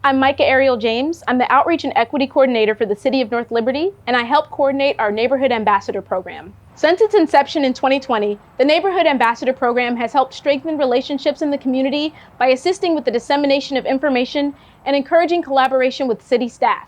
I'm Micah Ariel James. I'm the Outreach and Equity Coordinator for the City of North Liberty, and I help coordinate our Neighborhood Ambassador Program. Since its inception in 2020, the Neighborhood Ambassador Program has helped strengthen relationships in the community by assisting with the dissemination of information and encouraging collaboration with city staff.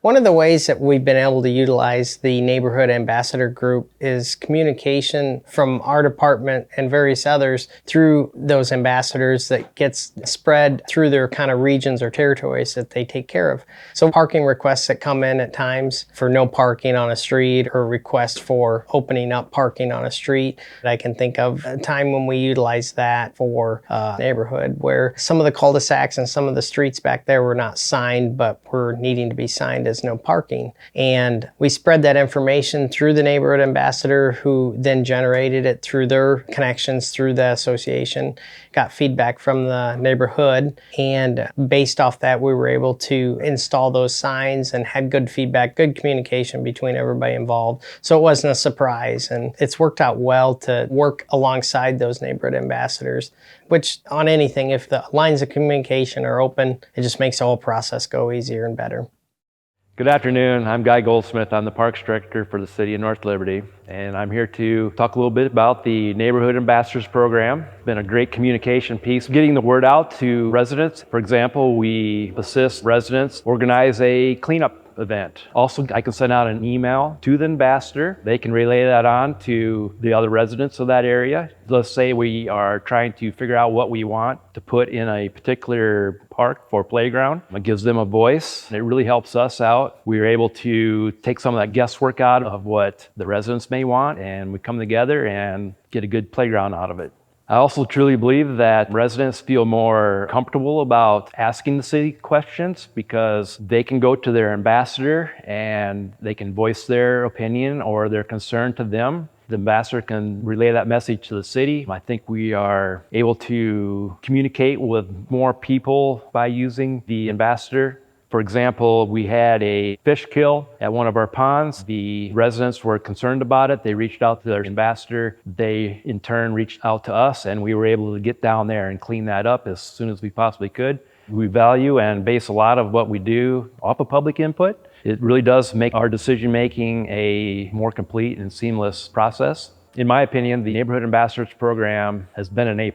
One of the ways that we've been able to utilize the Neighborhood Ambassador Group is communication from our department and various others through those ambassadors that gets spread through their kind of regions or territories that they take care of. So parking requests that come in at times for no parking on a street or requests for opening up parking on a street. I can think of a time when we utilized that for a neighborhood where some of the cul-de-sacs and some of the streets back there were not signed but were needing to be signed as no parking. And we spread that information through the Neighborhood Ambassador, who then generated it through their connections through the association, got feedback from the neighborhood, and based off that we were able to install those signs and had good feedback, good communication between everybody involved. So it wasn't a surprise, and it's worked out well to work alongside those neighborhood ambassadors, which on anything, if the lines of communication are open, it just makes the whole process go easier and better. Good afternoon. I'm Guy Goldsmith. I'm the Parks Director for the City of North Liberty, and I'm here to talk a little bit about the Neighborhood Ambassadors Program. It's been a great communication piece, getting the word out to residents. For example, we assist residents organize a cleanup event. Also, I can send out an email to the ambassador. They can relay that on to the other residents of that area. Let's say we are trying to figure out what we want to put in a particular park for playground. It gives them a voice, and it really helps us out. We are able to take some of that guesswork out of what the residents may want, and we come together and get a good playground out of it. I also truly believe that residents feel more comfortable about asking the city questions because they can go to their ambassador and they can voice their opinion or their concern to them. The ambassador can relay that message to the city. I think we are able to communicate with more people by using the ambassador. For example, we had a fish kill at one of our ponds. The residents were concerned about it. They reached out to their ambassador. They, in turn, reached out to us, and we were able to get down there and clean that up as soon as we possibly could. We value and base a lot of what we do off of public input. It really does make our decision-making a more complete and seamless process. In my opinion, the Neighborhood Ambassadors Program has been an A+.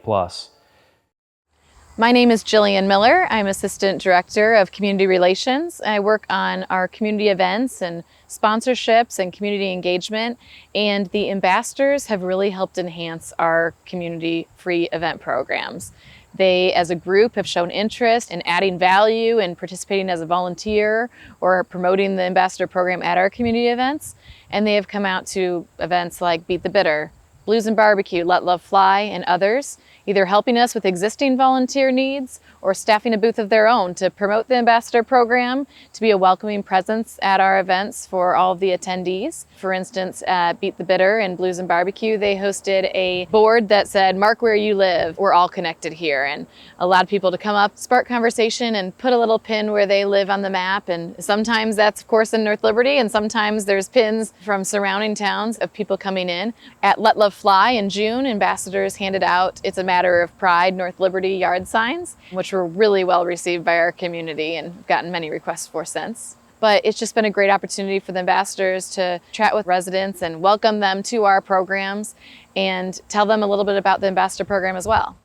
My name is Jillian Miller. I'm Assistant Director of Community Relations. I work on our community events and sponsorships and community engagement, and the ambassadors have really helped enhance our community free event programs. They, as a group, have shown interest in adding value and participating as a volunteer or promoting the ambassador program at our community events, and they have come out to events like Beat the Bitter, Blues and Barbecue, Let Love Fly, and others, either helping us with existing volunteer needs or staffing a booth of their own to promote the ambassador program, to be a welcoming presence at our events for all of the attendees. For instance, at Beat the Bitter and Blues and Barbecue, they hosted a board that said, "Mark where you live, we're all connected here," and allowed people to come up, spark conversation, and put a little pin where they live on the map. And sometimes that's, of course, in North Liberty, and sometimes there's pins from surrounding towns of people coming in. At Let Love Fly in June, ambassadors handed out "It's a Matter of Pride North Liberty" yard signs, which were really well received by our community and gotten many requests for since. But it's just been a great opportunity for the ambassadors to chat with residents and welcome them to our programs and tell them a little bit about the ambassador program as well.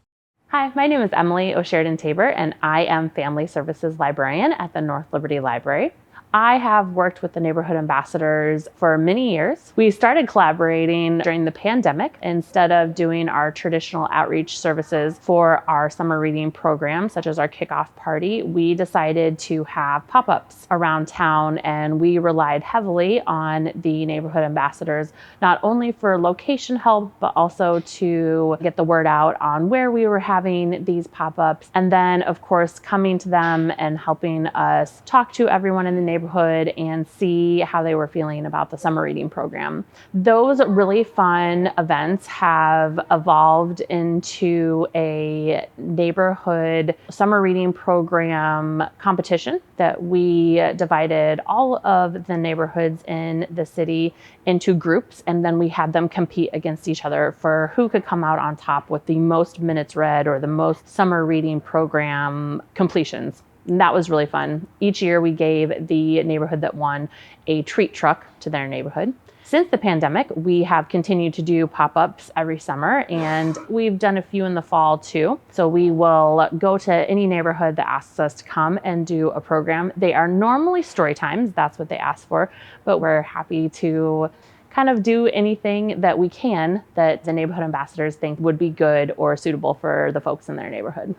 Hi, my name is Emily O'Sheridan Tabor, and I am Family Services Librarian at the North Liberty Library. I have worked with the Neighborhood Ambassadors for many years. We started collaborating during the pandemic. Instead of doing our traditional outreach services for our summer reading program, such as our kickoff party, we decided to have pop-ups around town, and we relied heavily on the Neighborhood Ambassadors, not only for location help, but also to get the word out on where we were having these pop-ups. And then, of course, coming to them and helping us talk to everyone in the neighborhood and see how they were feeling about the summer reading program. Those really fun events have evolved into a neighborhood summer reading program competition that we divided all of the neighborhoods in the city into groups, and then we had them compete against each other for who could come out on top with the most minutes read or the most summer reading program completions. And that was really fun. Each year we gave the neighborhood that won a treat truck to their neighborhood. Since the pandemic, we have continued to do pop-ups every summer, and we've done a few in the fall too. So we will go to any neighborhood that asks us to come and do a program. They are normally story times, that's what they ask for, but we're happy to kind of do anything that we can that the neighborhood ambassadors think would be good or suitable for the folks in their neighborhood.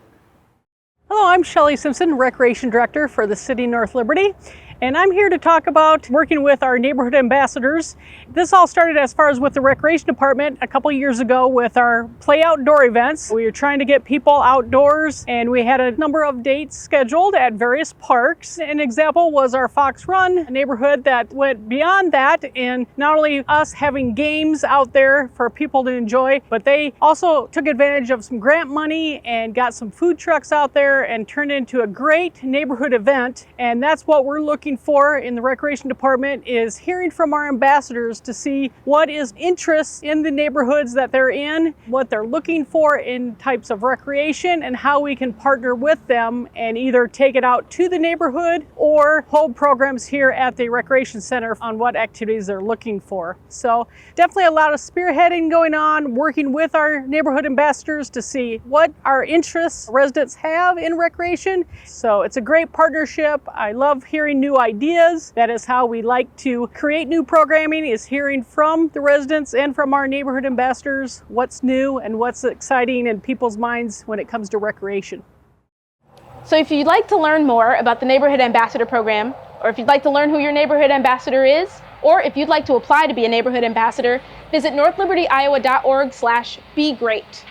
Hello, I'm Shelley Simpson, Recreation Director for the City of North Liberty, and I'm here to talk about working with our neighborhood ambassadors. This all started as far as with the Recreation Department a couple years ago with our Play Outdoor events. We were trying to get people outdoors, and we had a number of dates scheduled at various parks. An example was our Fox Run neighborhood that went beyond that, and not only us having games out there for people to enjoy, but they also took advantage of some grant money and got some food trucks out there and turned it into a great neighborhood event. And that's what we're looking for in the Recreation Department, is hearing from our ambassadors to see what is interest in the neighborhoods that they're in, what they're looking for in types of recreation, and how we can partner with them and either take it out to the neighborhood or hold programs here at the Recreation Center on what activities they're looking for. So definitely a lot of spearheading going on, working with our neighborhood ambassadors to see what our interests residents have in recreation. So it's a great partnership. I love hearing new ideas. That is how we like to create new programming, is hearing from the residents and from our neighborhood ambassadors what's new and what's exciting in people's minds when it comes to recreation. So if you'd like to learn more about the Neighborhood Ambassador Program, or if you'd like to learn who your neighborhood ambassador is, or if you'd like to apply to be a neighborhood ambassador, visit northlibertyiowa.org/begreat.